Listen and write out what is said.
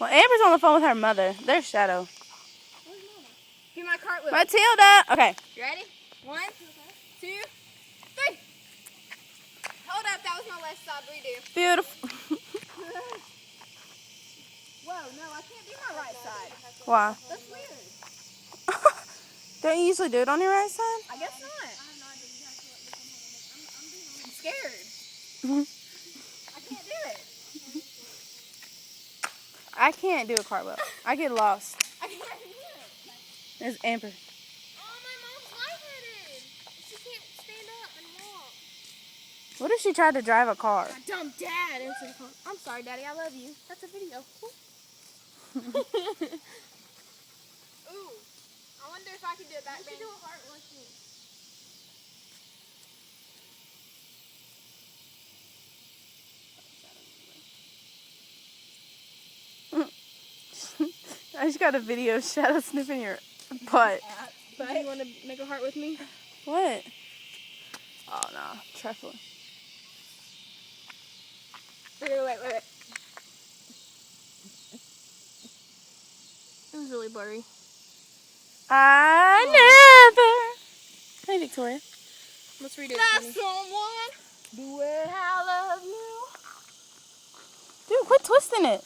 Well, Amber's on the phone with her mother. There's Shadow. Where's Mama? Give my cartwheel. Matilda! Okay. You ready? 1, 2, 3. Hold up, that was my left side. Redo. Beautiful. Whoa, no, I can't do my right side. Why? That's weird. Don't you usually do it on your right side? I guess not. I'm scared. I can't do it. I can't do a cartwheel. I get lost. I can't do it. There's Amber. Oh, my mom's lightheaded. She can't stand up and walk. What if she tried to drive a car? My dumb dad answered the phone. I'm sorry, Daddy. I love you. That's a video. Ooh. I wonder if I can do it back then. Do a heart like me. I just got a video of Shadow sniffing your butt. Do you want to make a heart with me? What? Oh, no. Trifling. Wait. It was really blurry. I never. Hey, Victoria. Let's redo it. Let someone do it. I love you. Dude, quit twisting it.